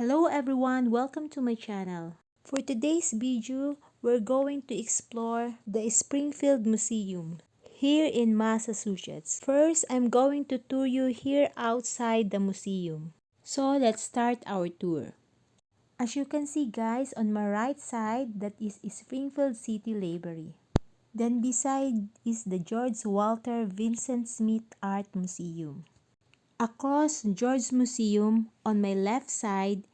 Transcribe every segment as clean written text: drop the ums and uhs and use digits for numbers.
Hello everyone, welcome to my channel. For today's video, we're going to explore the Springfield Museum here in Massachusetts. First, I'm going to tour you here outside the museum. So let's start our tour. As you can see guys, on my right side, that is Springfield City Library. Then beside is the George Walter Vincent Smith Art Museum. Across George Museum, on my left side,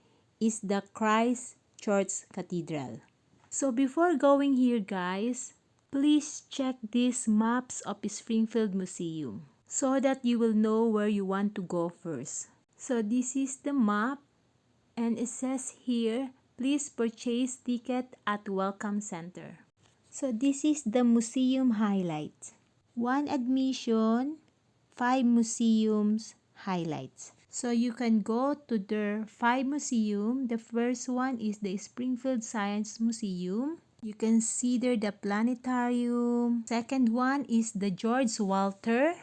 is the Christ Church Cathedral. So before going here guys, please check these maps of Springfield Museum so that you will know where you want to go first. So this is the map and it says here, please purchase ticket at Welcome Center. So this is the museum highlight. 1 admission, 5 museums highlights. So you can go to the 5 museum. The first one is the Springfield Science Museum. You can see there the planetarium. Second one is the George Walter.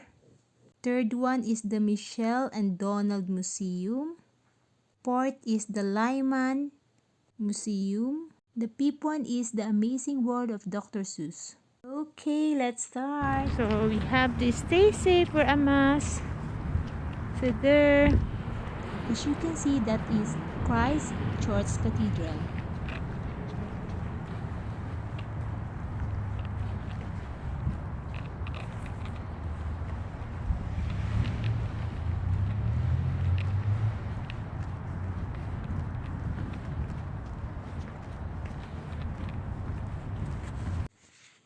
Third one is the Michelle and Donald Museum. Fourth is the Lyman Museum. The fifth one is the Amazing World of Dr. Seuss. Okay, let's start. So we have to stay safe, wear a mask. So there, as you can see, that is Christ Church Cathedral.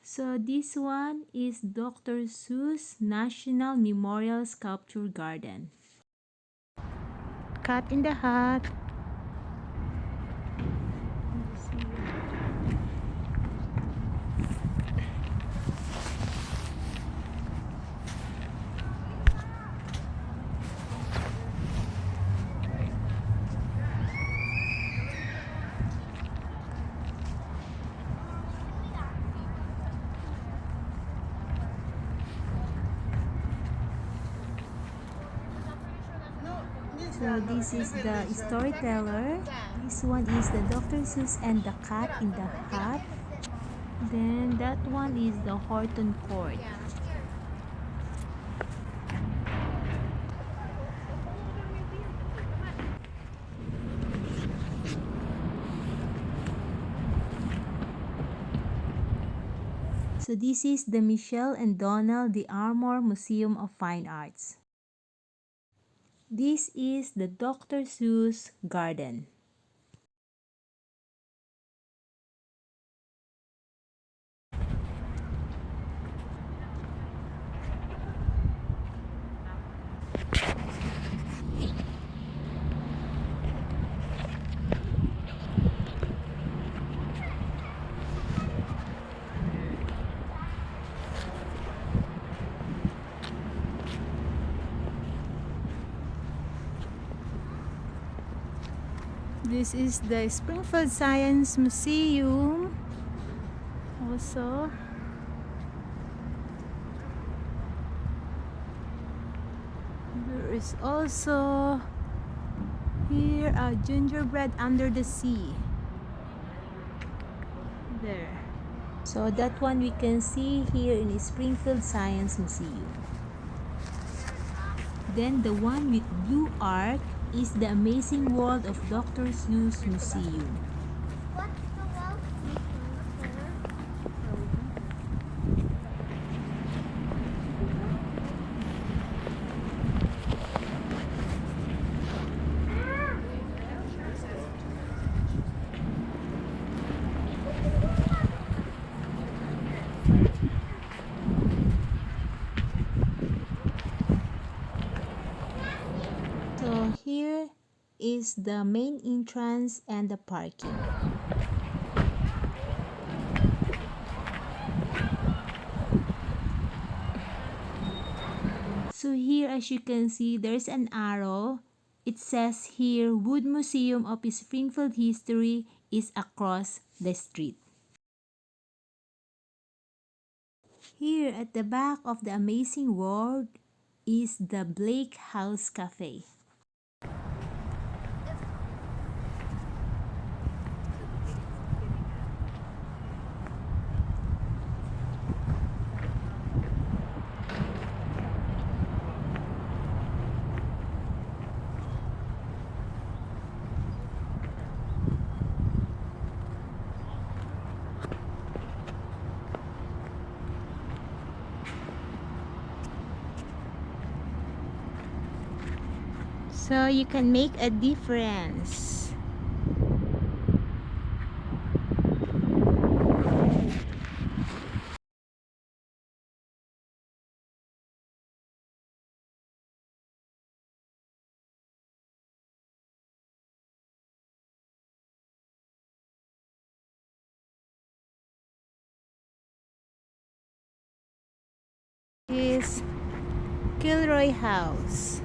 So this one is Dr. Seuss National Memorial Sculpture Garden. Cat in the Hat. So this is the storyteller. This one is the Dr. Seuss and the Cat in the Hat. Then that one is the Horton Court. So this is the Michelle and Donald the Armour Museum of Fine Arts. This is the Dr. Seuss Garden. This is the Springfield Science Museum. Also, there is also here a gingerbread under the sea. There. So that one we can see here in the Springfield Science Museum. Then the one with blue arc is the Amazing World of Dr. Seuss Museum. What's the Walt So here is the main entrance and the parking. So here, as you can see, there's an arrow. It says here, Wood Museum of Springfield History is across the street. Here at the back of the Amazing World is the Blake House Cafe. So you can make a difference. Is Kilroy House.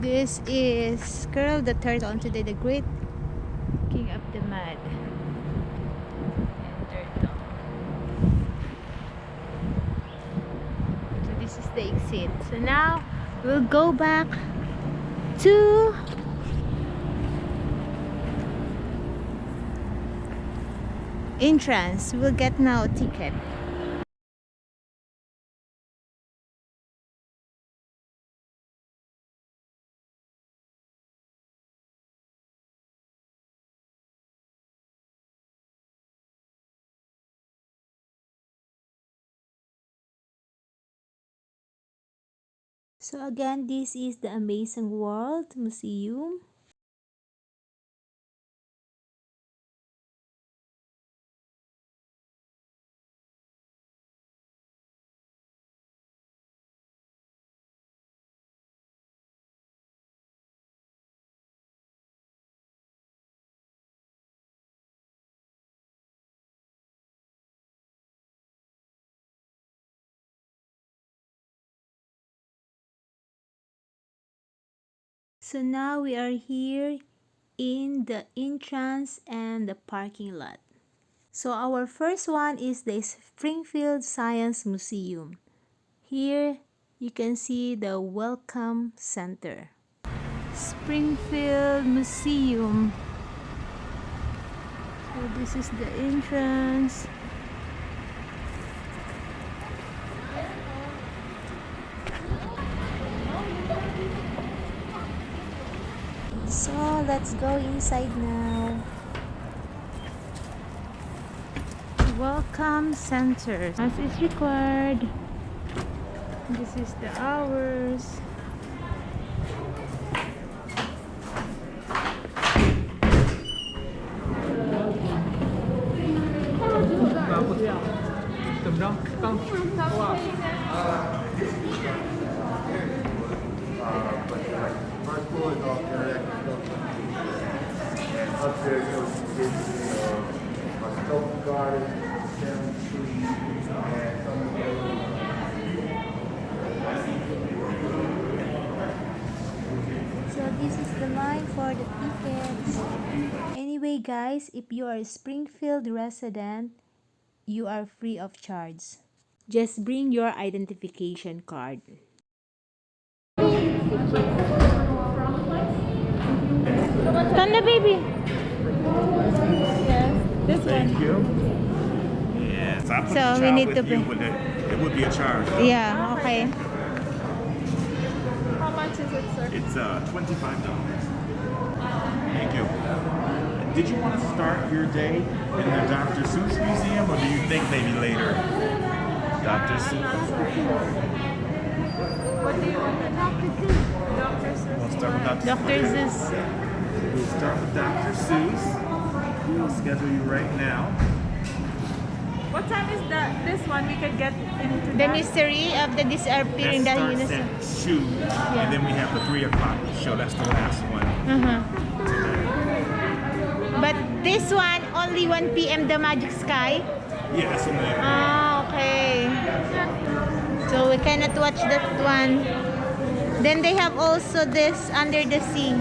This is Curl the Turtle, and today the great king of the mud and turtle. So this is the exit. So now we'll go back to entrance. We'll get now a ticket. So again, this is the Amazing World Museum. So now we are here in the entrance and the parking lot. So our first one is the Springfield Science Museum. Here you can see the Welcome Center. Springfield Museum. So this is the entrance. So let's go inside now. Welcome center. As is required. This is the hours. First floor is all interactive stuff. And upstairs goes to a sculpture garden, down tree, and some of the So this is the line for the tickets. Anyway guys, if you are a Springfield resident, you are free of charge. Just bring your identification card. Come the baby. Yes, this Thank one. you. Yes, I put So the we child need with to you pay. with it. It would be a charge. Yeah, okay. How much is it, sir? It's $25. Thank you. Did you want to start your day in the Dr. Seuss Museum, or do you think maybe later? Dr. Seuss. What do you want to talk to? Dr. Seuss. We'll start with Dr. Dr. Seuss. Zeus. We'll start with Dr. Seuss. We'll schedule you right now. What time is this one? We could get into The that? mystery of the disappearing That starts dinosaur. at 2, and then we have the 3 o'clock show. That's the last one. But this one, only 1 p.m. the Magic Sky. Yeah, that's only Ah, okay. So we cannot watch that one. Then they have also this Under the Sea.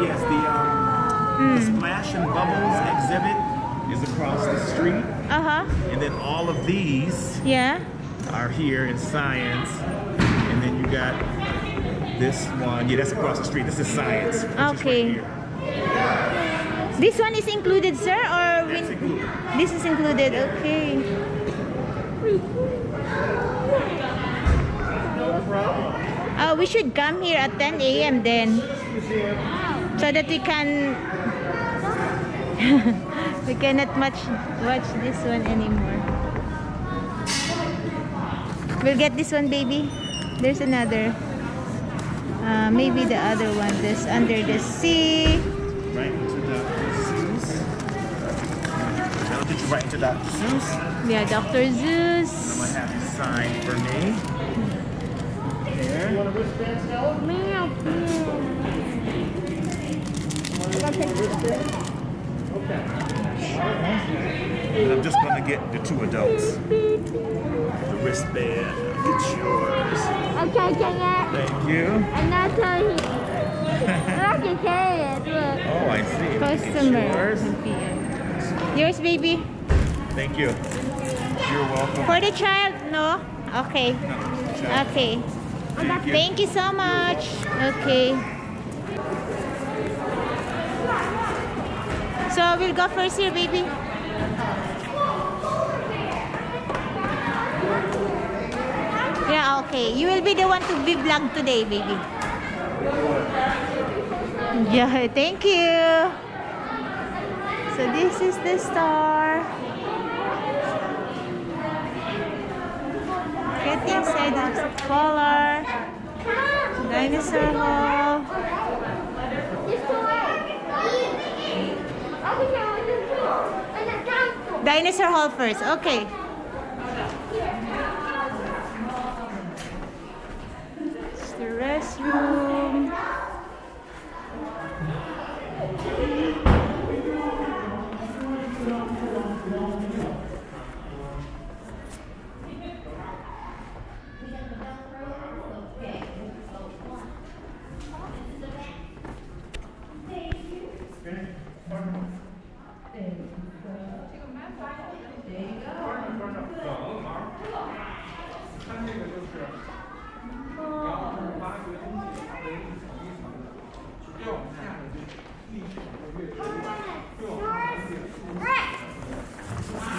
Yes, the Splash and Bubbles exhibit is across the street, and then all of these Yeah. are here in Science, and then you got This one, yeah, that's across the street. This is science. Which Okay. Is right here. This one is included, sir, or That's included. this is included? Okay. No problem. We should come here at 10 a.m. then, so that we can we cannot watch this one anymore. We'll get this one, baby. There's another. Maybe the other one. This under the sea. Right into Dr. Seuss. Now did you right into Dr. Seuss? Yeah, Dr. I'm Seuss. gonna have you sign for me. Here. You want a wristband, Stella? Meow. Okay. And I'm just gonna get the two adults. The wristband. It's yours. Okay, Thank you. I'm not telling you. I can carry it. Look. Oh, I see. Customer. It's yours. Yours, baby. Thank you. You're welcome. For the child, no? Okay. No, Okay. Thank you. Thank you so much. Okay. So we'll go first here, baby. Yeah, okay. You will be the one to be vlogged today, baby. Yeah, thank you. So this is the star. Get inside the color. Dinosaur hall. Dinosaur hall first. Okay. It's the restroom.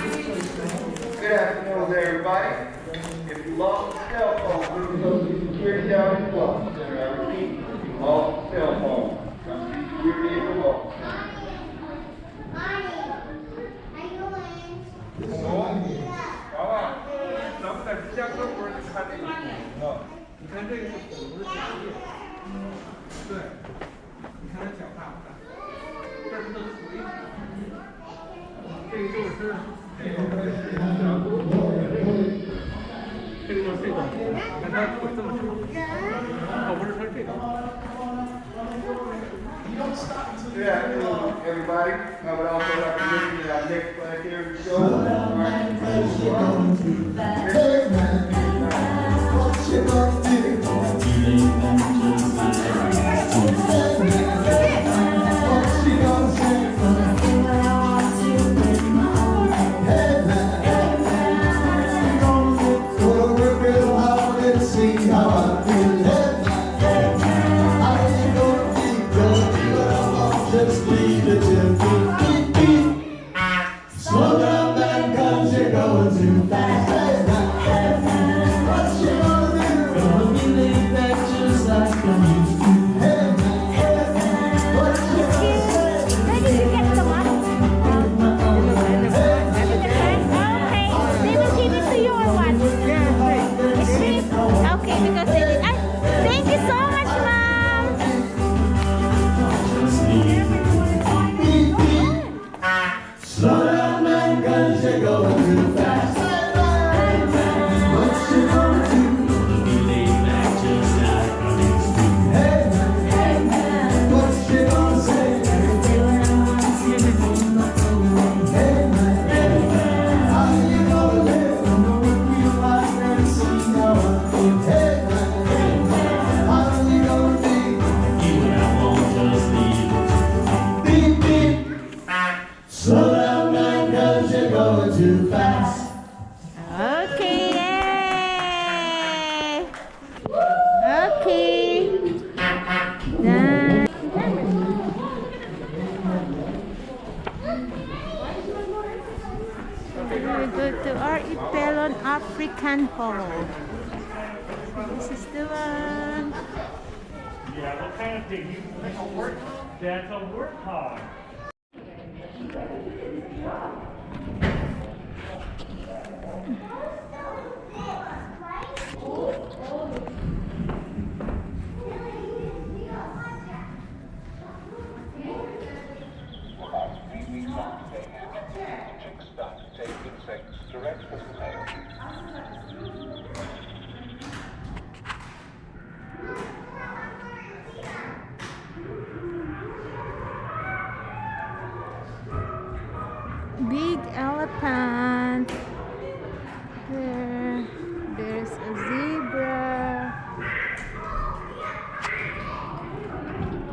Good afternoon, everybody. If you lost a cell phone, we can go to security down in the block. I repeat, if you lost a cell phone, come to security in the block. Good afternoon, everybody. I would also like to mention our next planetarium show. Okay, yay! Okay. we go to Archipelon African Hall. So this is the one. Yeah, what kind of thing? That's a warthog. That's a warthog. Big elephant. There's a zebra.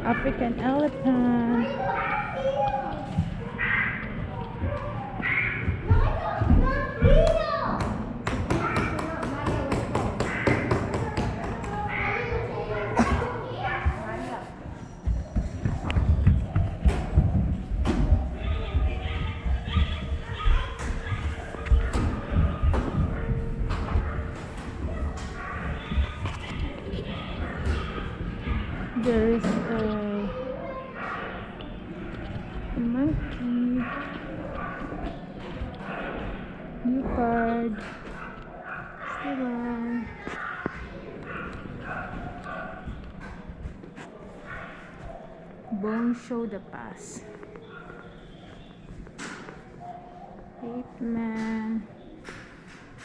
African elephant. There's a monkey, leopard, swan, bone show the pass, ape man,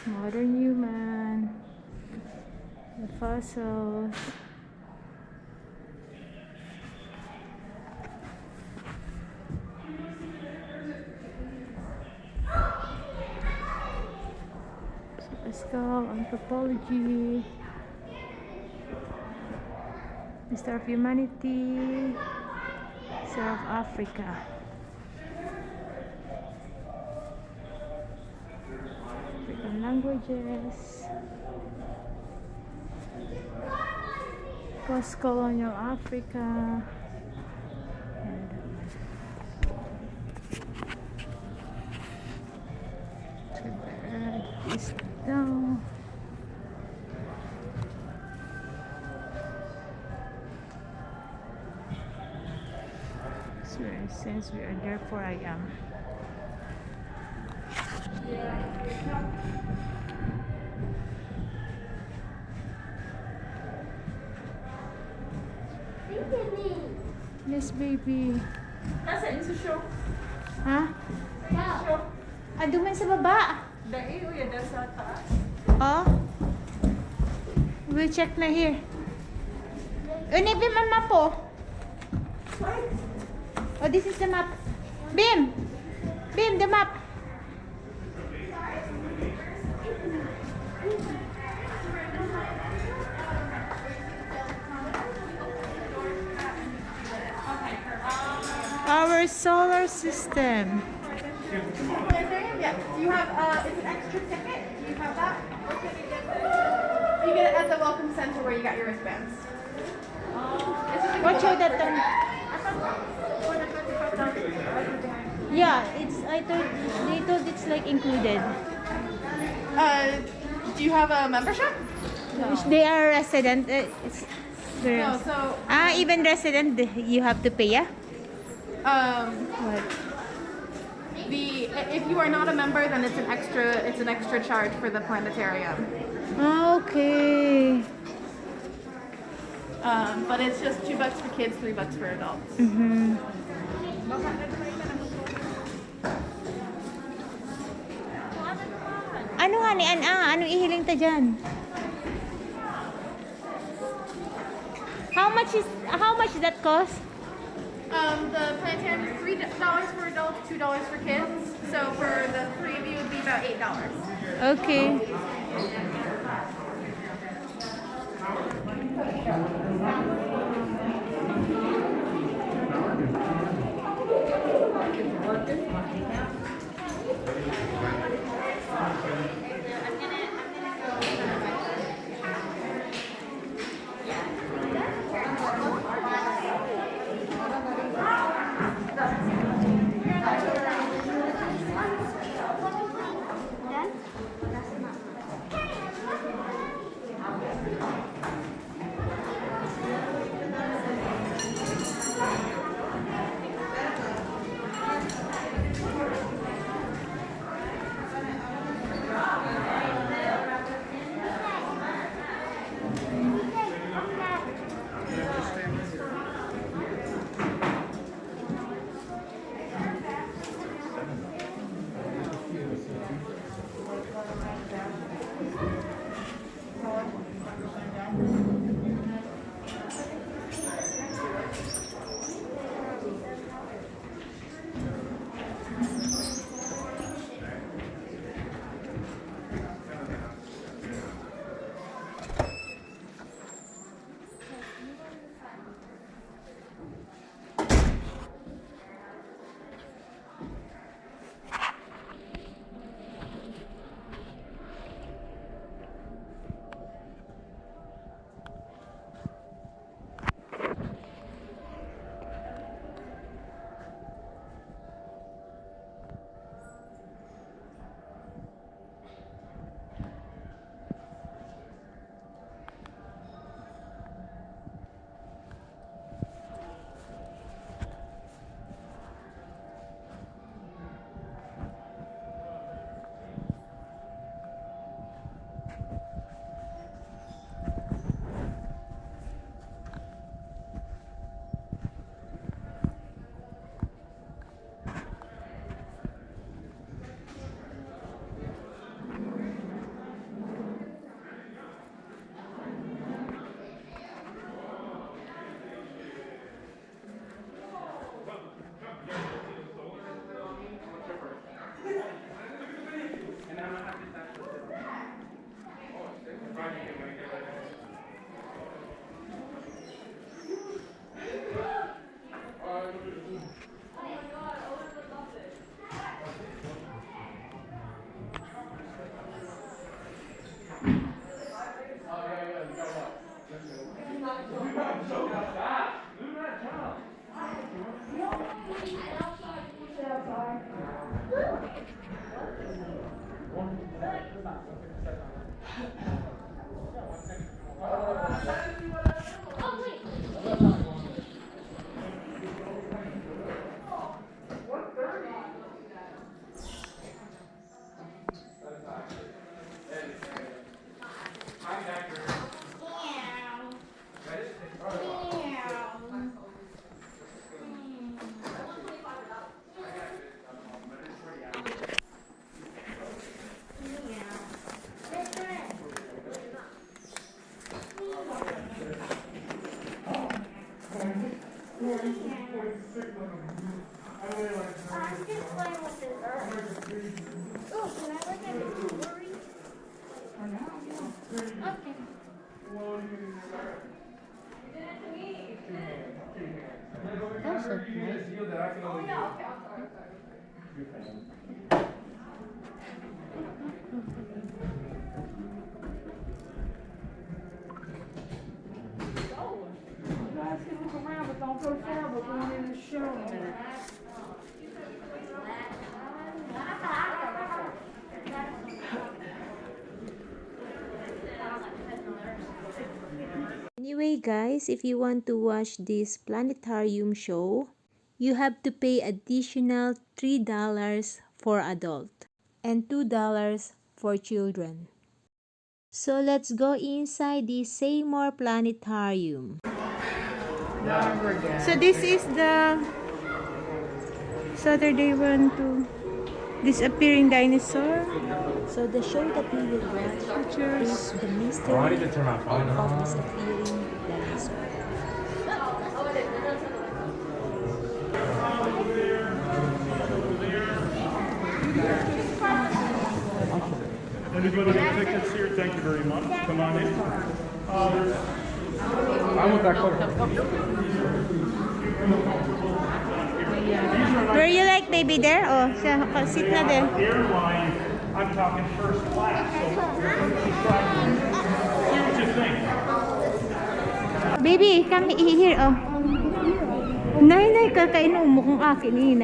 modern human, the fossils. Skull, anthropology, History of Humanity, South Africa. African languages, post-colonial Africa, and is down. So since we are there for I am. Yes, baby. Nasaan yung show? Ha? Show. Ando man sa baba. Dahil uya dahil sa taas. Oh. We'll check na here. Unibim ang map po. Oh, this is the map. Bim! Bim, the map. Our solar system. Yeah. Do you have it's an extra ticket? Do you have that? Or can you get it? You get it at the welcome center where you got your wristbands. What show that time? Yeah, it's. I thought they told it's like included. Do you have a membership? They are resident. It's No. So even resident you have to pay. Yeah. What? if you are not a member, then it's an extra charge for the planetarium. Okay. But it's just $2 for kids, $3 for adults. Mhm. Ano nga ni ano ihiling ta dyan? How much that cost? The planetarium is $3 for adults, $2 for kids. So for the three of you, it would be about $8. Okay. Anyway guys, if you want to watch this planetarium show, you have to pay additional $3 for adult and $2 for children. So let's go inside the Seymour Planetarium. So this is the Saturday one to disappearing dinosaur. So the show that we will watch is the mystery of disappearing dinosaur. Anybody get tickets here? Thank you very much. Come on in. I want that color. Where you like, baby? There? Oh, sit na there. Airline, I'm talking first class. So here's what you think. Baby, come here. Oh. Nay, kakainom mo kung akin.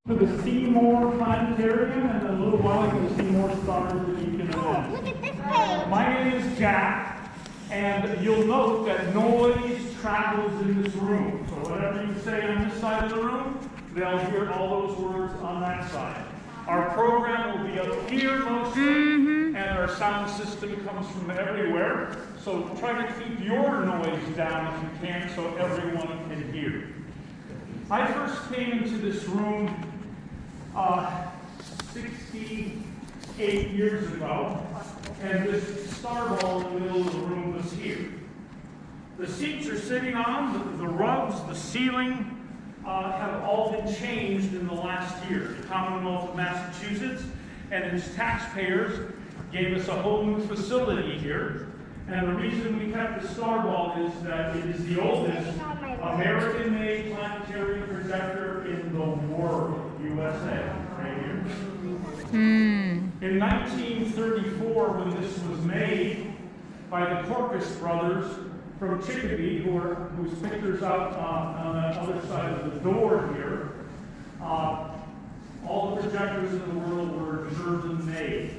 To the Seymour Planetarium, and a little while ago, the Seymour stars that you can imagine. Look at this page. My name is Jack, and you'll note that noise travels in this room. So whatever you say on this side of the room, they'll hear all those words on that side. Our program will be up here mostly, and our sound system comes from everywhere. So try to keep your noise down if you can, so everyone can hear. I first came into this room 68 years ago, and this star ball in the middle of the room was here. The seats are sitting on, the rugs, the ceiling have all been changed in the last year. The Commonwealth of Massachusetts and its taxpayers gave us a whole new facility here. And the reason we kept the star ball is that it is the oldest American-made planetary projector in the world, USA, right here. In 1934, when this was made by the Corpus brothers from Chicopee, whose picture's out on the other side of the door here, all the projectors in the world were German-made.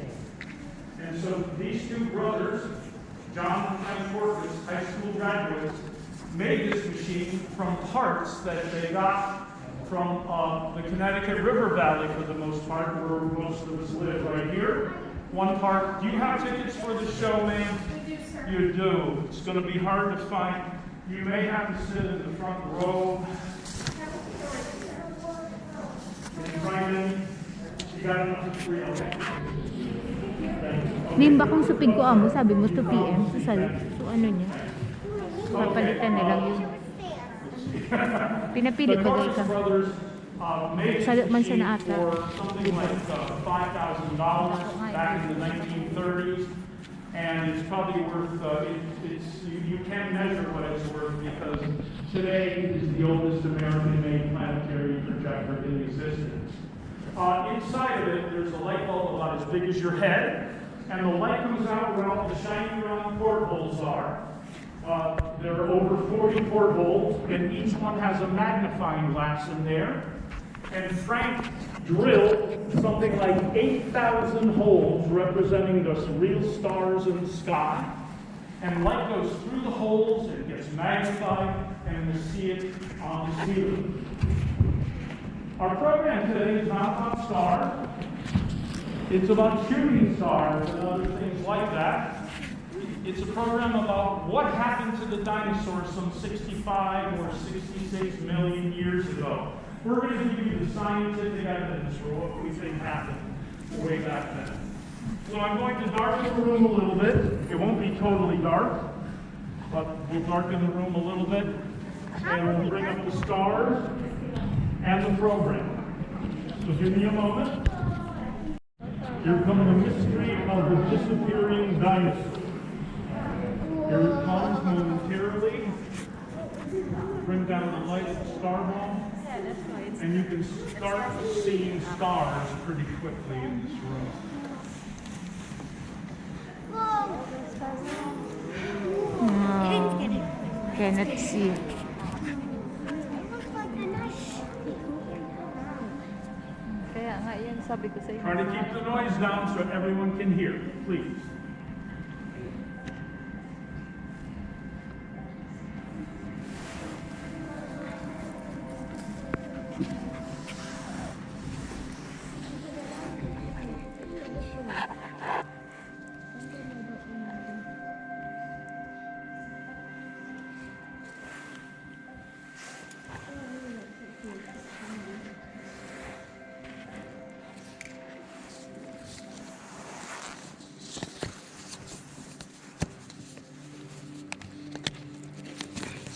And so these two brothers, John and Corpus, high school graduates, made this machine from parts that they got from the Connecticut River Valley for the most part, where most of us live, right here. One part. Do you have tickets for the show, ma'am? We do, sir. You do. It's going to be hard to find. You may have to sit in the front row. Right in. You got enough for free, okay? Nimba kung supig ko amo, sabi mo 2 PM. So ano niya? Papalitan na lang yun. Pinapili The ba guys? Corpus brothers made Sa this man siya machine na ata. for something like $5,000 back in the 1930s, and it's probably worth. You can't measure what it's worth because today it is the oldest American-made planetary projector in existence. Inside of it, there's a light bulb about as big as your head, and the light comes out where all the shiny round portholes are. There are over 40 portholes, and each one has a magnifying glass in there. And Frank drilled something like 8,000 holes representing the real stars in the sky. And light goes through the holes, it gets magnified, and we see it on the ceiling. Our program today is not about stars. It's about shooting stars and other things like that. It's a program about what happened to the dinosaurs some 65 or 66 million years ago. We're going to give you the scientific evidence for what we think happened way back then. So I'm going to darken the room a little bit. It won't be totally dark, but we'll darken the room a little bit, and we'll bring up the stars and the program. So give me a moment. Here comes the mystery of the disappearing dinosaur. Here it comes momentarily. Bring down the light of the star ball. And you can start seeing stars pretty quickly in this room. Cannot see. Kaya nga yan sabi ko sa inyo. Try to keep the noise down so everyone can hear, please.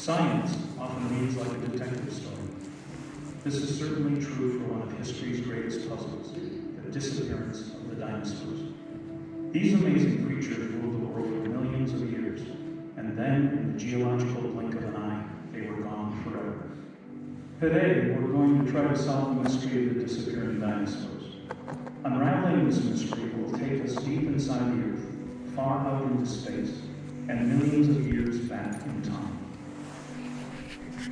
Science often reads like a detective story. This is certainly true for one of history's greatest puzzles, the disappearance of the dinosaurs. These amazing creatures ruled the world for millions of years, and then, in the geological blink of an eye, they were gone forever. Today, we're going to try to solve the mystery of the disappearing dinosaurs. Unraveling this mystery will take us deep inside the Earth, far out into space, and millions of years back in time.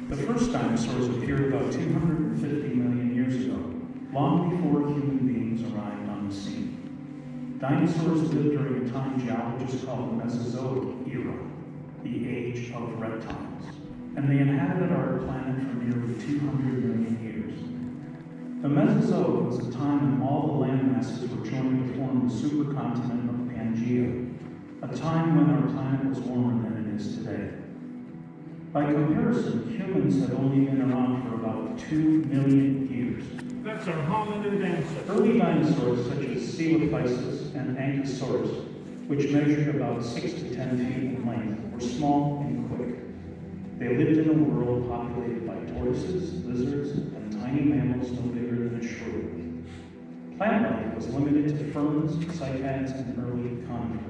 The first dinosaurs appeared about 250 million years ago, long before human beings arrived on the scene. Dinosaurs lived during a time geologists call the Mesozoic era, the age of reptiles, and they inhabited our planet for nearly 200 million years. The Mesozoic was a time when all the land masses were joined to form the supercontinent of Pangaea, a time when our planet was warmer than it is today. By comparison, humans have only been around for about 2 million years. That's our hominid ancestors. Early dinosaurs such as Coelophysis and Ankylosaurus, which measured about 6 to 10 feet in length, were small and quick. They lived in a world populated by tortoises, lizards, and tiny mammals no bigger than a shrew. Plant life was limited to ferns, cycads, and early conifers.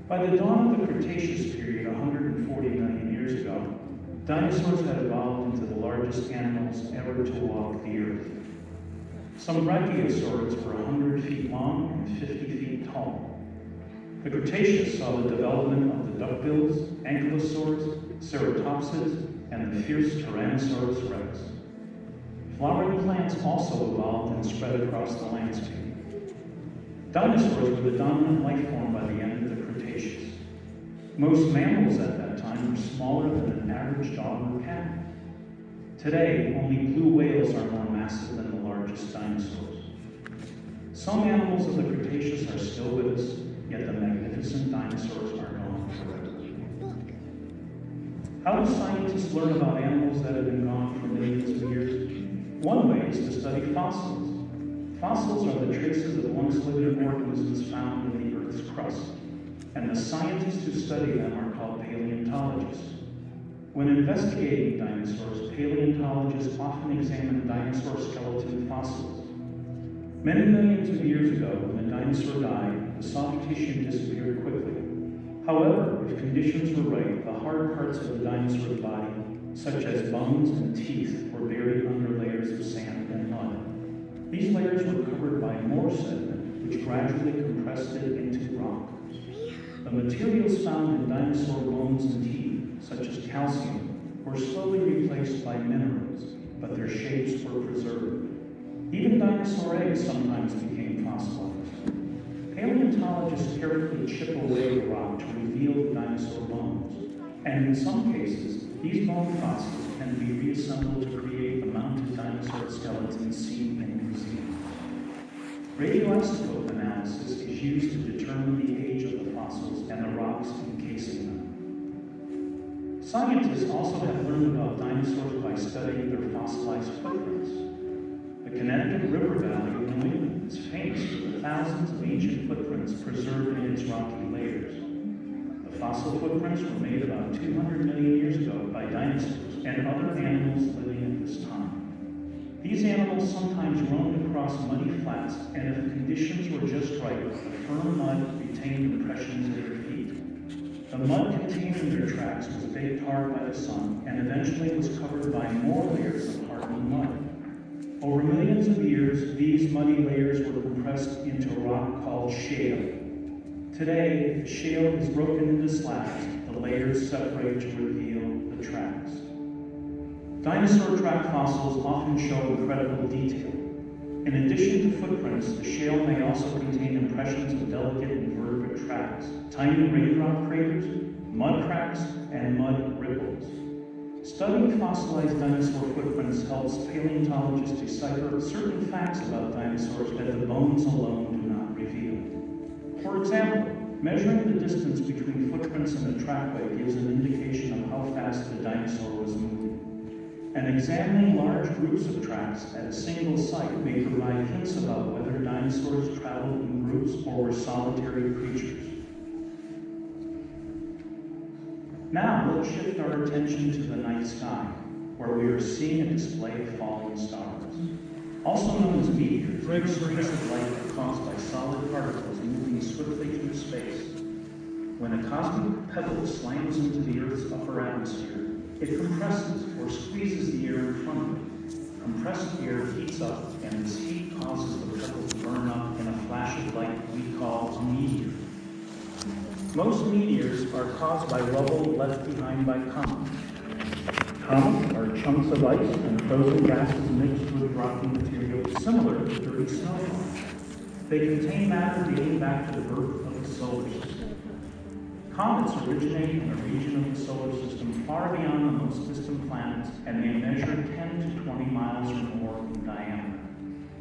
By the dawn of the Cretaceous period 140 million years ago, dinosaurs had evolved into the largest animals ever to walk the earth. Some brachiosaurs were 100 feet long and 50 feet tall. The Cretaceous saw the development of the duckbills, ankylosaurs, ceratopsids, and the fierce Tyrannosaurus rex. Flowering plants also evolved and spread across the landscape. Dinosaurs were the dominant life form by the end of the Cretaceous. Most mammals at that time were smaller than an average dog or cat. Today, only blue whales are more massive than the largest dinosaurs. Some animals of the Cretaceous are still with us, yet the magnificent dinosaurs are gone forever. How do scientists learn about animals that have been gone for millions of years? One way is to study fossils. Fossils are the traces of once living organisms found in the Earth's crust, and the scientists who study them are called paleontologists. When investigating dinosaurs, paleontologists often examine dinosaur skeleton fossils. Many millions of years ago, when a dinosaur died, the soft tissue disappeared quickly. However, if conditions were right, the hard parts of the dinosaur's body, such as bones and teeth, were buried under layers of sand and mud. These layers were covered by more sediment, which gradually compressed it into rock. The materials found in dinosaur bones and teeth, such as calcium, were slowly replaced by minerals, but their shapes were preserved. Even dinosaur eggs sometimes became fossilized. Paleontologists carefully chip away the rock to reveal the dinosaur bones, and in some cases, these bone fossils can be reassembled to create the mounted dinosaur skeletons seen in museums. Radioisotope analysis is used to determine the age of the fossils and the rocks encasing them. Scientists also have learned about dinosaurs by studying their fossilized footprints. The Connecticut River Valley of New England is famous for the thousands of ancient footprints preserved in its rocky layers. The fossil footprints were made about 200 million years ago by dinosaurs and other animals living at this time. These animals sometimes roamed across muddy flats, and if conditions were just right, the firm mud retained impressions at their feet. The mud contained in their tracks was baked hard by the sun and eventually was covered by more layers of hardened mud. Over millions of years, these muddy layers were compressed into a rock called shale. Today, the shale is broken into slabs. The layers separate to reveal the tracks. Dinosaur track fossils often show incredible detail. In addition to footprints, the shale may also contain impressions of delicate invertebrate tracks, tiny raindrop craters, mud cracks, and mud ripples. Studying fossilized dinosaur footprints helps paleontologists decipher certain facts about dinosaurs that the bones alone do not reveal. For example, measuring the distance between footprints and the trackway gives an indication of how fast the dinosaur was moving. And examining large groups of tracks at a single site may provide hints about whether dinosaurs traveled in groups or were solitary creatures. Now, let's shift our attention to the night sky, where we are seeing a display of falling stars. Also known as meteors, these streaks of light are caused by solid particles moving swiftly through space. When a cosmic pebble slams into the Earth's upper atmosphere, it compresses or squeezes the air in front of it. Compressed air heats up, and this heat causes the pebble to burn up in a flash of light we call a meteor. Most meteors are caused by rubble left behind by comets. Comets are chunks of ice and frozen gases mixed with rocky material similar to dirty snowfall. They contain matter dating back to the birth of the solar system. Comets originate in a region of the solar system far beyond the most distant planets, and they measure 10 to 20 miles or more in diameter.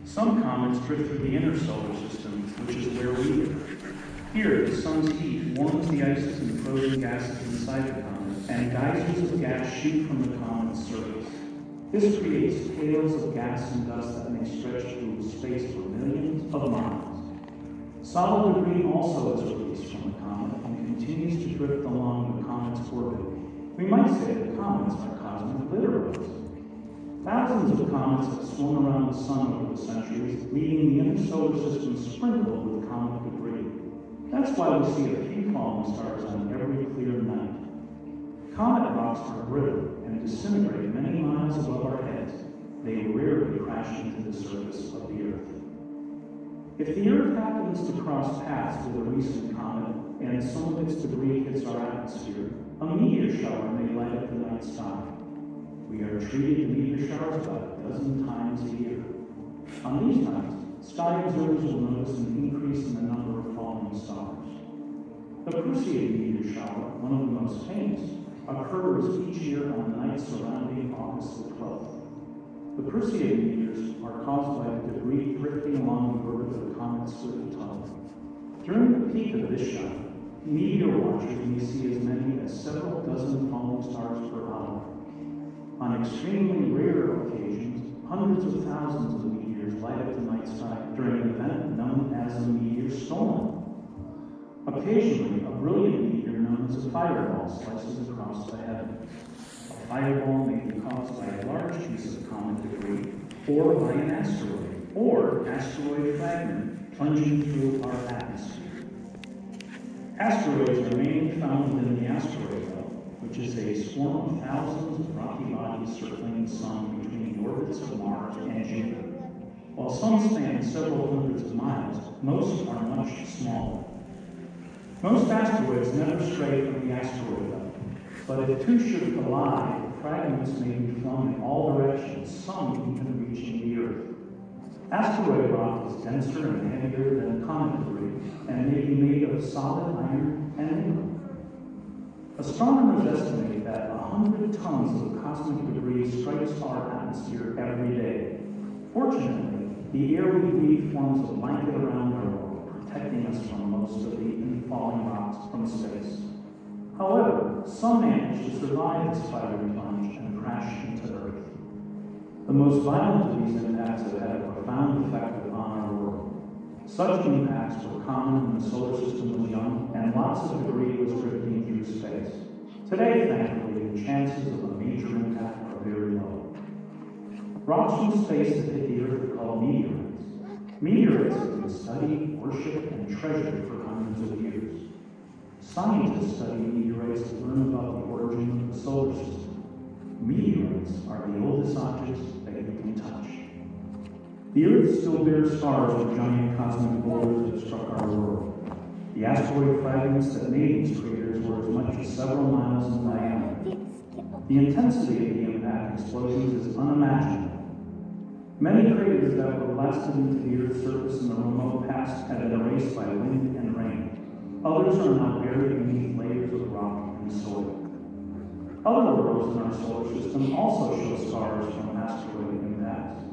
Some comets drift through the inner solar system, which is where we live. Here, the sun's heat warms the ices and frozen gases inside the comet, and geysers of gas shoot from the comet's surface. This creates tails of gas and dust that may stretch through space for millions of miles. Solid debris also is released from the comet and continues to drift along the comet's orbit. We might say that comets are cosmic litterers. Thousands of comets have swung around the sun over the centuries, leaving the inner solar system sprinkled with comet debris. That's why we see a few falling stars on every clear night. Comet rocks are brittle and disintegrate many miles above our heads. They rarely crash into the surface of the Earth. If the Earth happens to cross paths with a recent comet and some of its debris hits our atmosphere, a meteor shower may light up the night sky. We are treated to meteor showers about a dozen times a year. On these nights, sky observers will notice an increase in the number of falling stars. The Perseid meteor shower, one of the most famous, occurs each year on the night surrounding August the 12th. The Perseid meteors are caused by debris drifting along the orbit of the comet's swift tunnel. During the peak of this shower, meteor watchers may see as many as several dozen falling stars per hour. On extremely rare occasions, hundreds of thousands of meteors light up the night sky during an event known as a meteor storm. Occasionally, a brilliant meteor known as a fireball slices across the heavens. A fireball may be caused by a large piece of comet debris, or by an asteroid, or asteroid fragment plunging through our atmosphere. Asteroids are mainly found within the asteroid belt, which is a swarm of thousands of rocky bodies circling the sun between the orbits of Mars and Jupiter. While some span several hundreds of miles, most are much smaller. Most asteroids never stray from the asteroid belt, but if two should collide, fragments may be flown in all directions, some even reaching the Earth. Asteroid rock is denser and heavier than comet debris, and may be made of solid iron and nickel. Astronomers estimate that 100 tons of cosmic debris strikes our atmosphere every day. Fortunately, the air we breathe forms a blanket around our world, protecting us from most of the infalling rocks from space. However, some manage to survive this fiery plunge and crash into Earth. The most violent of these impacts have had a profound effect upon our world. Such impacts were common when the solar system was young, and lots of debris was drifting through space. Today, thankfully, the chances of a major impact are very low. Rocks from space that hit the Earth are called meteorites. Meteorites have been studied, worshipped, and treasured for hundreds of years. Scientists study meteorites to learn about the origin of the solar system. Meteorites are the oldest objects that you can touch. The Earth still bears scars of giant cosmic boulders that struck our world. The asteroid fragments that made these craters were as much as several miles in diameter. The intensity of the impact explosions is unimaginable. Many craters that were blasted into the Earth's surface in the remote past have been erased by wind and rain. Others are now buried beneath layers of rock and soil. Other worlds in our solar system also show scars from asteroid impacts.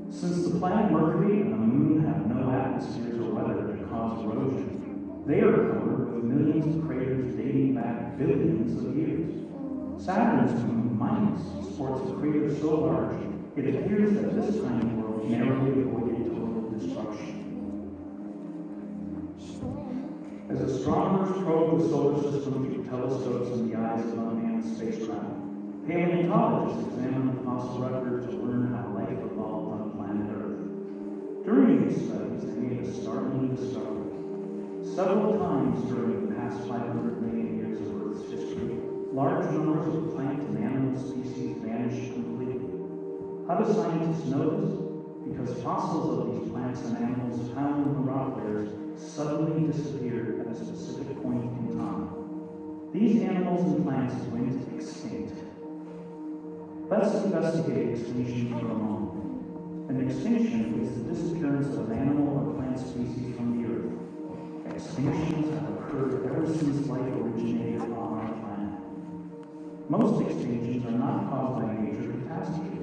Since the planet Mercury and the Moon have no atmospheres or weather to cause erosion, they are covered with millions of craters dating back billions of years. Saturn's moon, Mimas, sports a crater so large it appears that this tiny world narrowly avoided total destruction. As astronomers probe the solar system through telescopes in the eyes of unmanned spacecraft, paleontologists examine the fossil record to learn how life evolved on planet Earth. During these studies, they made a startling discovery. Several times during the past 500 million years of Earth's history, large numbers of plant and animal species vanished completely. How do scientists know this? Because fossils of these plants and animals found in the rock layers suddenly disappeared at a specific point in time. These animals and plants went extinct. Let's investigate extinction for a moment. An extinction is the disappearance of an animal or plant species from the Earth. Extinctions have occurred ever since life originated on our planet. Most extinctions are not caused by major catastrophes.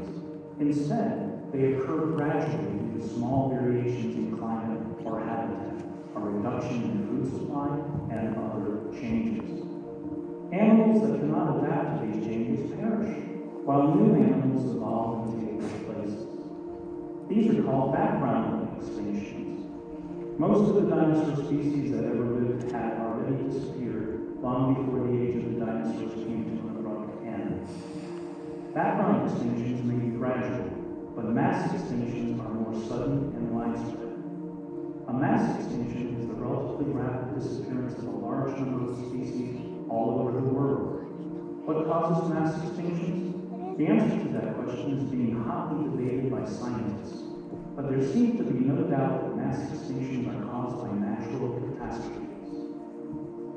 Instead, they occur gradually due to small variations in climate or habitat, a reduction in food supply, and other changes. Animals that cannot adapt to these changes perish, while new animals evolve and take their places. These are called background extinctions. Most of the dinosaur species that ever lived had already disappeared long before the age of the dinosaurs came to an abrupt end. Background extinctions may be gradual, but mass extinctions are more sudden and widespread. A mass extinction is the relatively rapid disappearance of a large number of species all over the world. What causes mass extinctions? The answer to that question is being hotly debated by scientists, but there seems to be no doubt that mass extinctions are caused by natural catastrophes.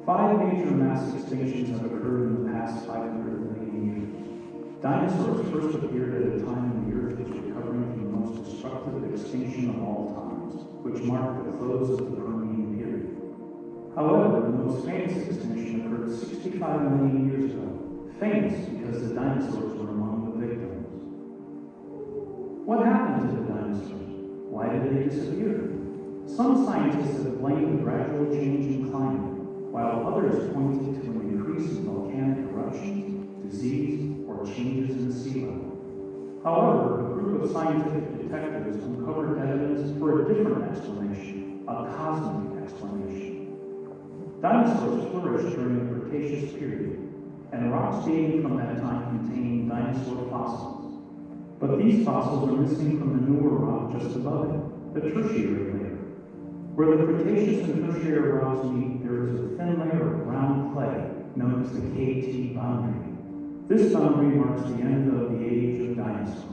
5 major mass extinctions have occurred in the past 500 million years. Dinosaurs first appeared at a time when the Earth was recovering from the most destructive extinction of all times, which marked the close of the Permian period. However, the most famous extinction occurred 65 million years ago, famous because the dinosaurs were among the victims. What happened to the dinosaurs? Why did they disappear? Some scientists have blamed the gradual change in climate, while others pointed to an increase in volcanic eruptions, disease, or changes in the sea level. However, a group of scientific detectives uncovered evidence for a different explanation, a cosmic explanation. Dinosaurs flourished during the Cretaceous period, and rocks dating from that time contain dinosaur fossils. But these fossils are missing from the newer rock just above it, the Tertiary layer. Where the Cretaceous and Tertiary rocks meet, there is a thin layer of brown clay known as the KT boundary. This boundary marks the end of the age of dinosaurs.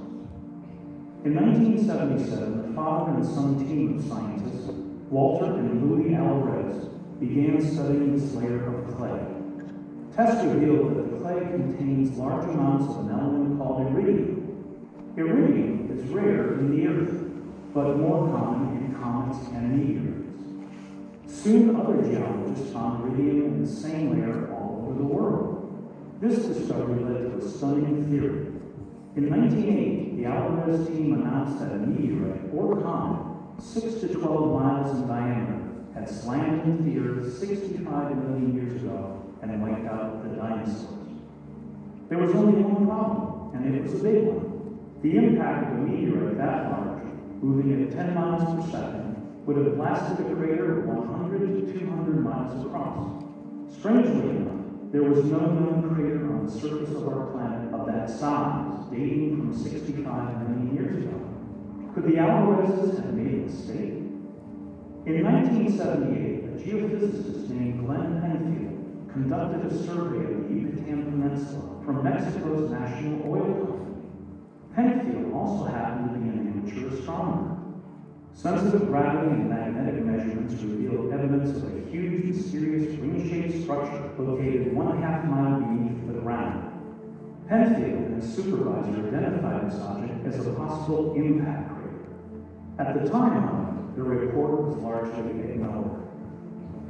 In 1977, the father and son team of scientists, Walter and Louis Alvarez, began studying this layer of clay. Tests revealed that the clay contains large amounts of an element called iridium. Iridium is rare in the Earth, but more common in comets and meteorites. Soon other geologists found iridium in the same layer all over the world. This discovery led to a stunning theory. In 1980, the Alvarez team announced that a meteorite or comet 6 to 12 miles in diameter had slammed into the Earth 65 million years ago and wiped out the dinosaurs. There was only one problem, and it was a big one. The impact of a meteorite that large, moving at 10 miles per second, would have blasted a crater 100 to 200 miles across. Strangely enough, there was no known crater on the surface of our planet of that size, dating from 65 million years ago. Could the Alvarezes have made a mistake? In 1978, a geophysicist named Glenn Penfield conducted a survey of the Yucatan Peninsula from Mexico's national oil company. Penfield also happened to be an amateur astronomer. Sensitive gravity and magnetic measurements revealed evidence of a huge, mysterious ring-shaped structure located 1/2 mile beneath the ground. Penfield and his supervisor identified this object as a possible impact crater. At the time, however, the report was largely ignored.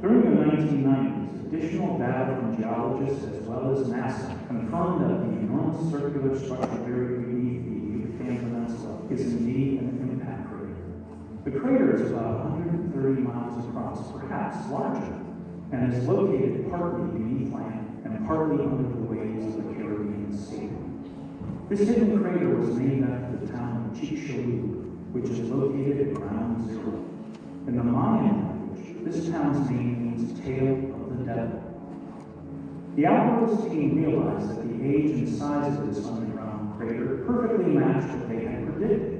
During the 1990s, additional data from geologists as well as NASA confirmed that the enormous circular structure buried beneath the Yucatan Peninsula is indeed an impact crater. The crater is about 130 miles across, perhaps larger, and is located partly beneath land and partly under the waves of the Caribbean Sea. This hidden crater was named after the town of Chicxulub, which is located at ground zero. In the Mayan language, this town's name means tail of the devil. The Alvarez team realized that the age and size of this underground crater perfectly matched what they had predicted.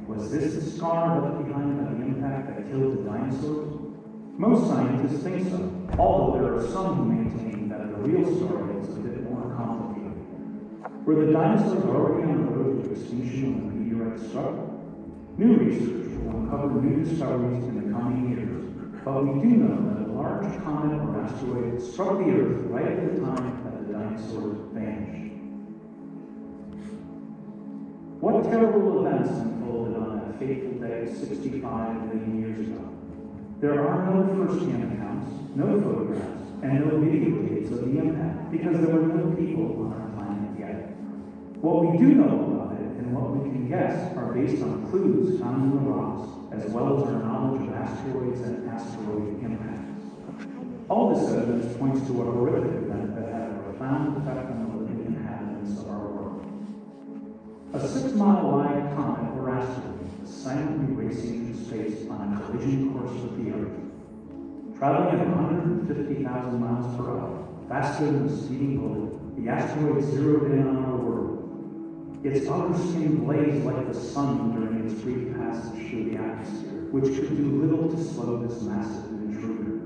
Was this the scar left behind by the impact that killed the dinosaurs? Most scientists think so, although there are some who maintain that the real story is a bit more complicated. Were the dinosaurs already on the road to extinction when the meteorite struck? New research will uncover new discoveries in the coming years, but we do know that a large comet or asteroid struck the Earth right at the time that the dinosaurs vanished. What terrible events unfolded on that fateful day 65 million years ago? There are no first-hand accounts, no photographs, and no videotapes of the impact, because there were no people on our planet yet. What we do know about it and what we can guess are based on clues found in the rocks, as well as our knowledge of asteroids and asteroid impacts. All this evidence points to a horrific event that had a profound effect on the living inhabitants of our world. A 6-mile wide comet or asteroid is silently racing through space on a collision course with the Earth. Traveling at 150,000 miles per hour, faster than a speeding bullet, the asteroid zeroed in on our world. Its outer skin blazed like the sun during its brief passage through the atmosphere, which could do little to slow this massive intruder.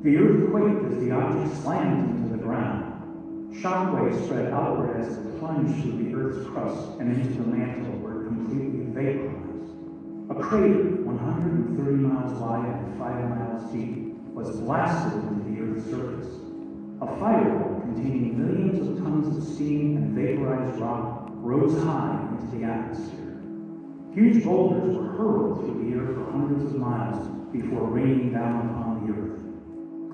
The Earth quaked as the object slammed into the ground. Shockwaves spread outward as it plunged through the Earth's crust and into the mantle where it completely vaporized. A crater 130 miles wide and 5 miles deep was blasted into the Earth's surface. A fireball containing millions of tons of steam and vaporized rock rose high into the atmosphere. Huge boulders were hurled through the air for hundreds of miles before raining down upon the Earth.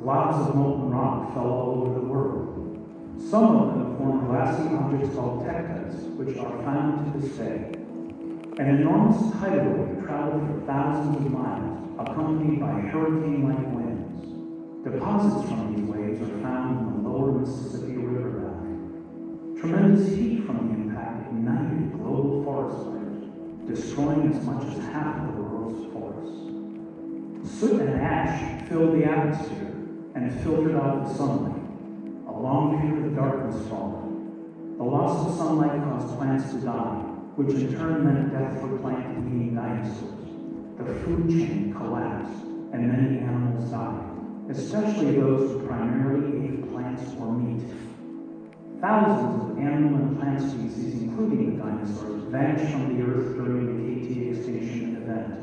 Globs of molten rock fell all over the world. Some of them formed glassy objects called tectites, which are found to this day. An enormous tidal wave traveled for thousands of miles, accompanied by hurricane-like winds. Deposits from these waves are found in the lower Mississippi River valley. Tremendous heat from the impact ignited global forest fires, destroying as much as half of the world's forests. Soot and ash filled the atmosphere and filtered out the sunlight. A long period of darkness followed. The loss of sunlight caused plants to die, which in turn meant death for plant-eating dinosaurs. The food chain collapsed, and many animals died, especially those who primarily ate plants or meat. Thousands of animal and plant species, including the dinosaurs, vanished from the Earth during the KT extinction event.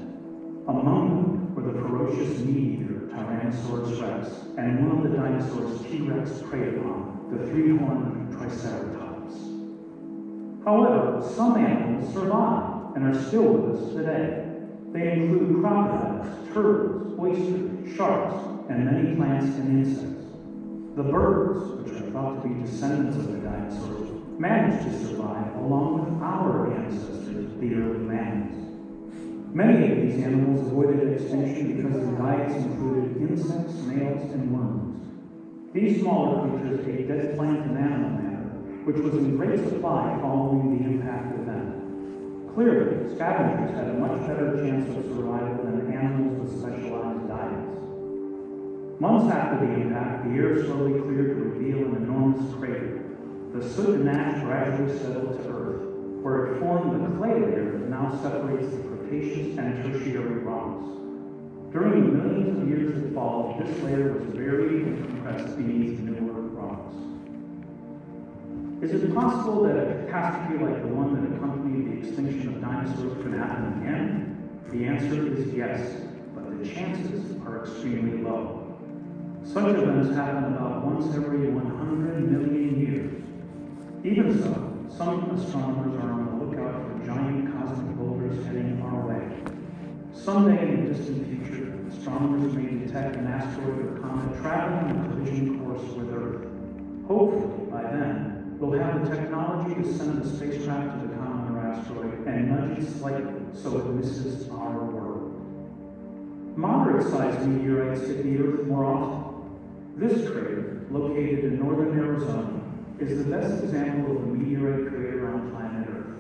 Among them were the ferocious meat-eater Tyrannosaurus rex and one of the dinosaurs T-Rex preyed upon, the three-horned Triceratops. However, some animals survived and are still with us today. They include crocodiles, turtles, oysters, sharks, and many plants and insects. The birds, which are thought to be descendants of the dinosaurs, managed to survive along with our ancestors, the early mammals. Many of these animals avoided extinction because their diets included insects, snails, and worms. These smaller creatures ate dead plant and animal matter, which was in great supply following the impact event. Clearly, scavengers had a much better chance of survival than animals with specialized diets. Months after the impact, the air slowly cleared to reveal an enormous crater. The soot and ash gradually settled to Earth, where it formed the clay layer that now separates the Cretaceous and Tertiary rocks. During the millions of years that followed, this layer was buried and compressed beneath newer rocks. Is it possible that a catastrophe like the one that accompanied the extinction of dinosaurs could happen again? The answer is yes, but the chances are extremely low. Such events happen about once every 100 million years. Even so, some astronomers are on the lookout for giant cosmic boulders heading our way. Someday in the distant future, astronomers may detect an asteroid or comet traveling on a collision course with Earth. Hopefully, by then, we'll have the technology to send a spacecraft to the comet or asteroid and nudge it slightly so it misses our world. Moderate-sized meteorites hit the Earth more often. This crater, located in northern Arizona, is the best example of a meteorite crater on planet Earth.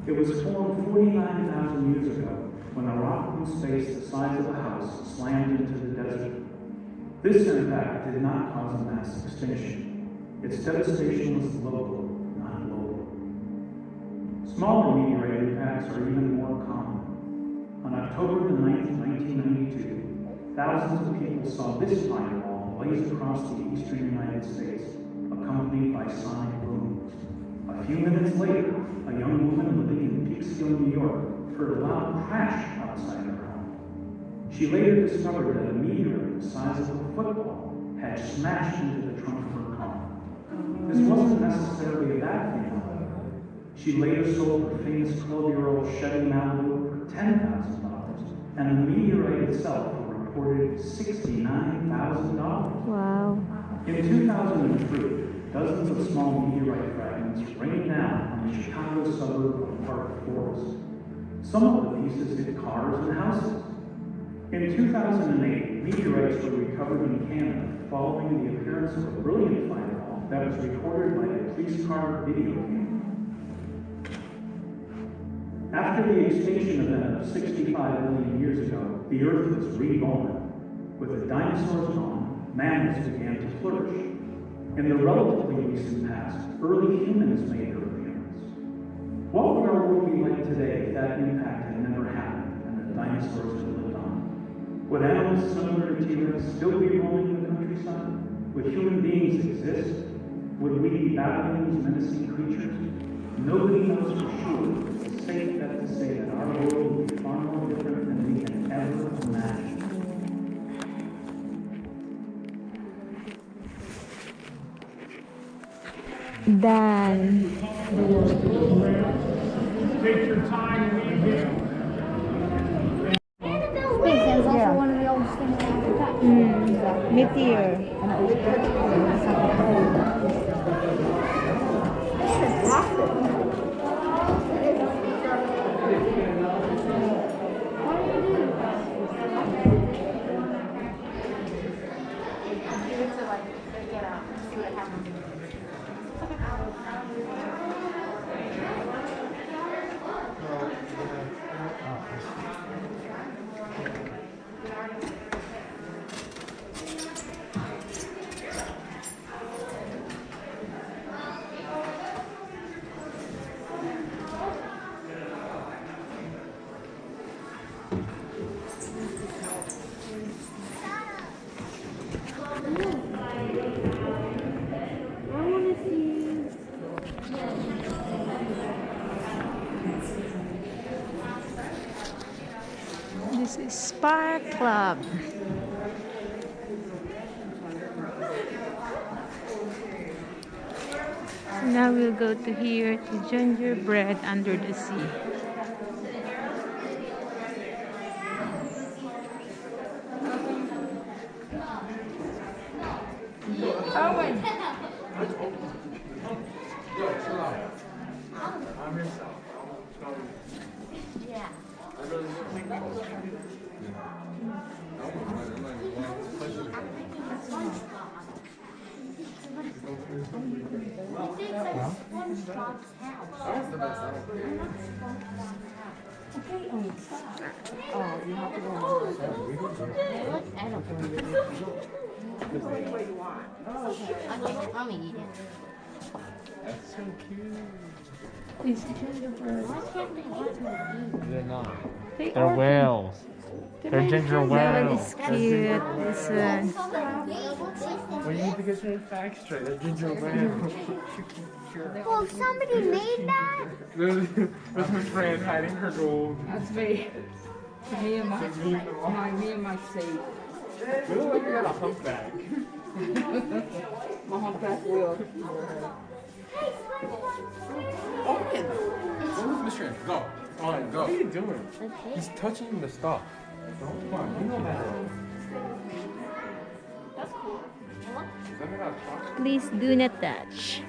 It was formed 49,000 years ago when a rock from space the size of a house slammed into the desert. This impact did not cause a mass extinction. Its devastation was local, not global. Smaller meteorite impacts are even more common. On October the 9th, 1992, thousands of people saw this fireball blaze across the eastern United States, accompanied by sonic booms. A few minutes later, a young woman living in Peekskill, New York, heard a loud crash outside her home. She later discovered that a meteorite the size of a football had smashed into the trunk of her car. This wasn't necessarily a bad thing, however. She later sold her famous 12-year-old Chevy Malibu for $10,000, and the meteorite itself for a reported $69,000. Wow. In 2003, dozens of small meteorite fragments rained down on the Chicago suburb of Park Forest. Some of the pieces hit cars and houses. In 2008, meteorites were recovered in Canada following the appearance of a brilliant fireball that was recorded by a police car video camera. After the extinction event of 65 million years ago, the Earth was reborn. With the dinosaurs gone, mammals began to flourish. In the relatively recent past, early humans made their appearance. What would our world be like today if that impact had never happened and the dinosaurs had lived on? Would animals similar to T-Rex still be roaming the countryside? Would human beings exist? Would we be battling these menacing creatures? Nobody knows for sure, but it's a safe bet to say that our world will be far more different than we can ever imagine. Dan. Take your time, leave it. Space is also one of the oldest things in the time. Meteor. This is Spark Club. So now we'll go to here to gingerbread under the sea. Owen. Yeah. SpongeBob's house. I'm eating it. That's so cute. It's gingerbread. Why can't they let me eat? They're not. They They're are whales. They're ginger That one whales. is cute. This one. Well, you need to get your facts straight. They're ginger whales. Well, somebody made that? That's my friend hiding her gold. That's me. Me and my safe. You look like you got a humpback. My humpback wheel. Mr. Go. All right, go. What are you doing? He's touching the stuff. Don't come on. You know better. That's cool. Please do not touch.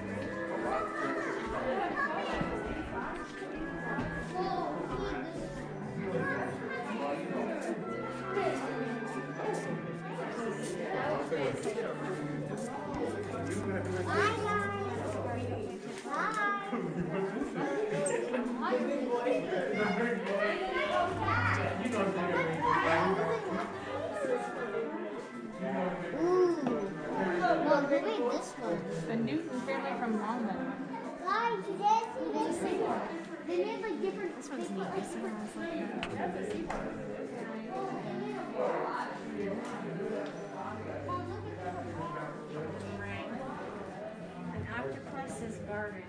Well, look at this one. The Newton family from London. Guys, they made like different. This one's neat. An octopus's garden.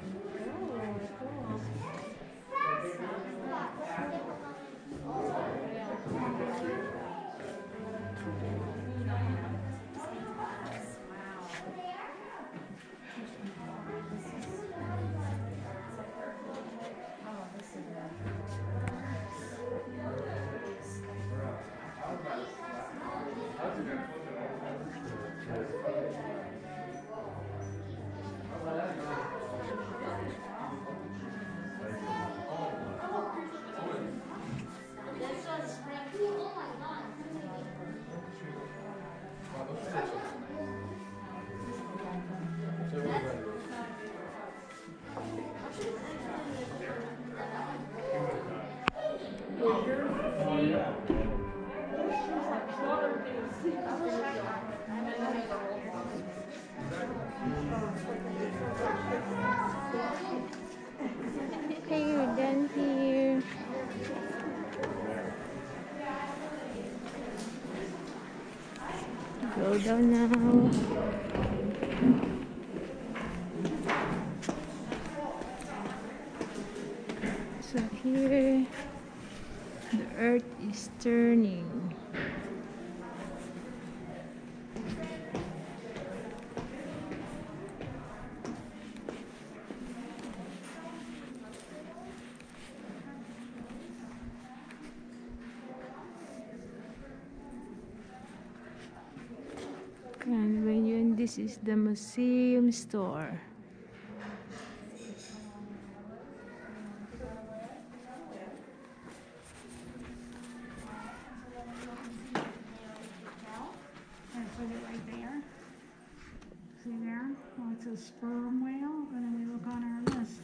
Okay, we're done here. Go down now. So here, the earth is turning. And when you're in, this is the museum store. And put it right there. See there? Well, it says sperm whale, and then we look on our list.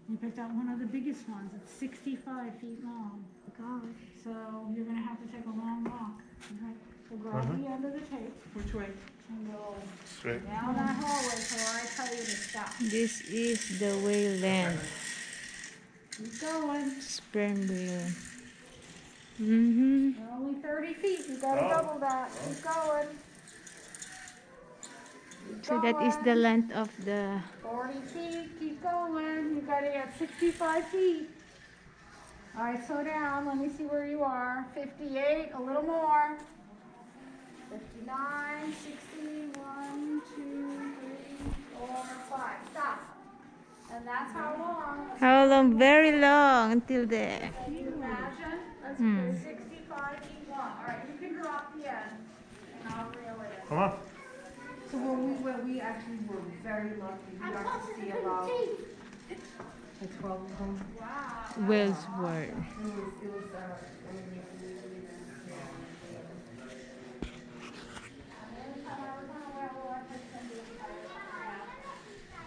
You picked out one of the biggest ones. It's 65 feet long. Gosh. So you're gonna have to take a long walk. Okay? So grab the end of the tape. Which way? And go Straight. down that hallway till I tell you to stop. This is the whale land. Keep going. Sperm whale. You're only 30 feet. You gotta double that. Keep going. So that is the length of the 40 feet. Keep going. You gotta get 65 feet. All right, slow down. Let me see where you are. 58, a little more. 59, 60, 1, 2, 3, 4, 5. Stop. And that's how long. How long? Very long until there. Can you imagine? That's 65 feet long. All right, you can drop the end, and I'll reel it in. Come on. So when we went, we actually were very lucky. We got to see about like 12 of them. Wow. Will's word. It was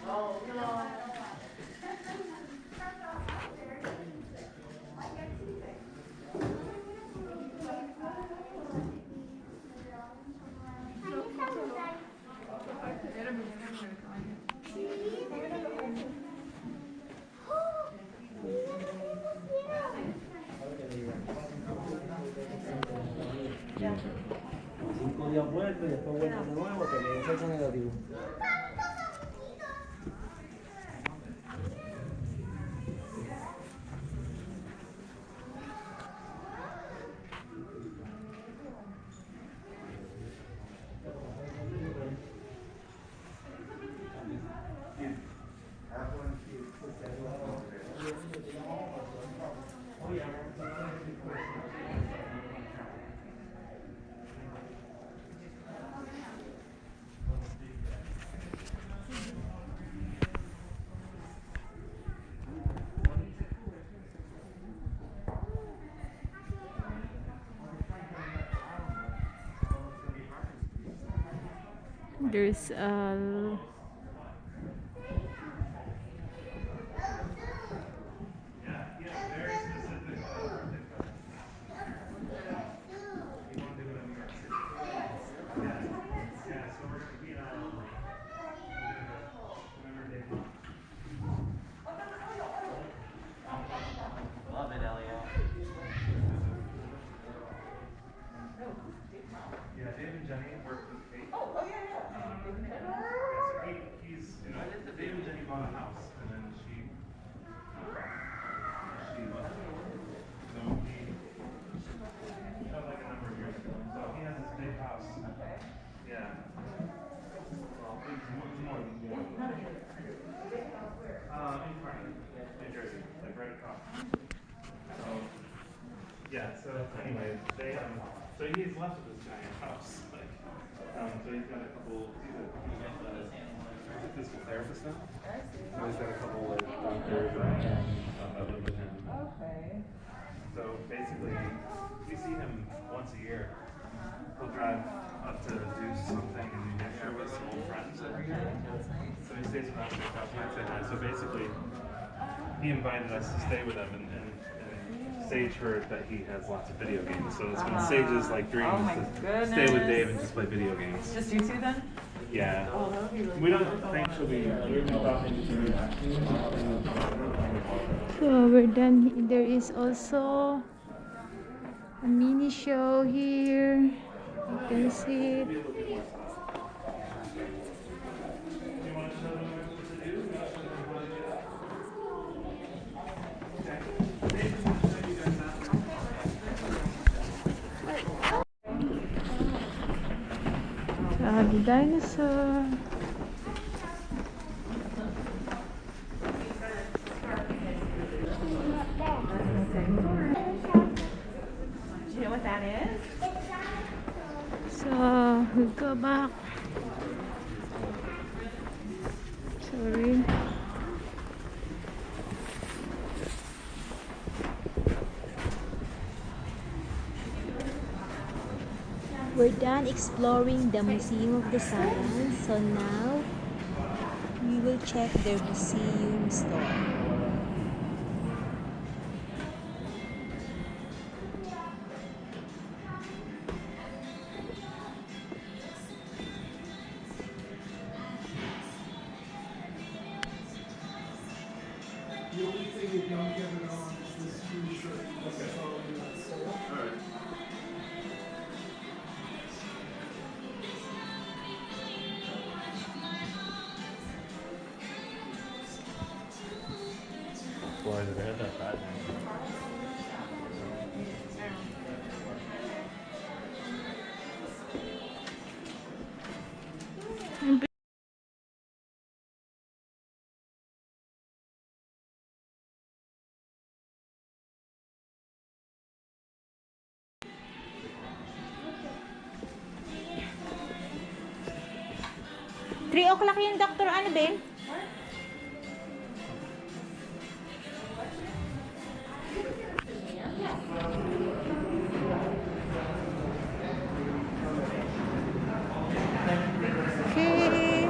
oh no. Cinco días vuelve y después vuelve de nuevo, que le dice negativo. There's a Love it, Elliot. Yeah, Dave and Jenny work with Kate. Oh yeah, yeah. Dave and Jenny bought a house, and then she like a number of years ago. So he has this big house. Okay. Yeah. Well, it's more than one. In Kearney, New Jersey, like right across. So, yeah. So anyway, they so he's left with this giant house. Like, so he's got a couple. He's a physical therapist now. So he's got a couple like doctors that live with him. Okay. So basically, we see him once a year. He'll drive up to do something in New Hampshire with some old friends every year. So he stays around the house and I say hi. So basically, he invited us to stay with him and Sage heard that he has lots of video games. So it's been Sage's like dream to stay with Dave and just play video games. Just you two then? Yeah. Oh, that would be really We don't think she'll be So we're done. There is also a mini show here. You can see it. The dinosaur. Do you know what that is? So we go back. Sorry. We're done exploring the Museum of the Science, so now we will check their museum store. The only thing you don't get it on is this huge shirt. That's all we got. So, Alright. Why did they have that bad name? 3 o'clock yung doctor, ano ba? Okay.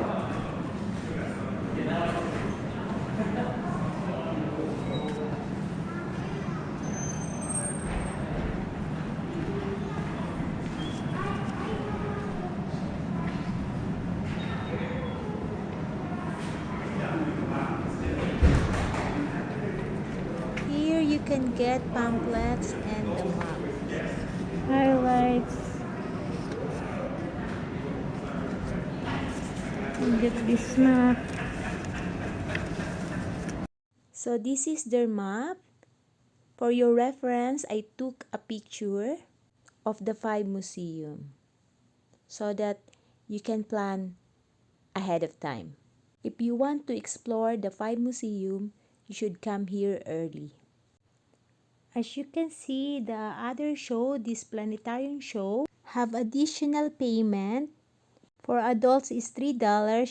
Here you can get pamphlets and the map. Highlights. Get this map. So this is their map. For your reference, I took a picture of the 5 museums so that you can plan ahead of time. If you want to explore the 5 museums, you should come here early. As you can see, the other show, this planetarium show, have additional payment. For adults is $3,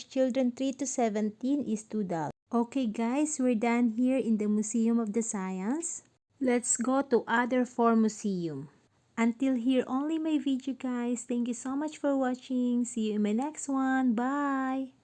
children 3 to 17 is $2. Okay guys, we're done here in the Museum of the Science. Let's go to other 4 museums. Until here only my video guys. Thank you so much for watching. See you in my next one. Bye!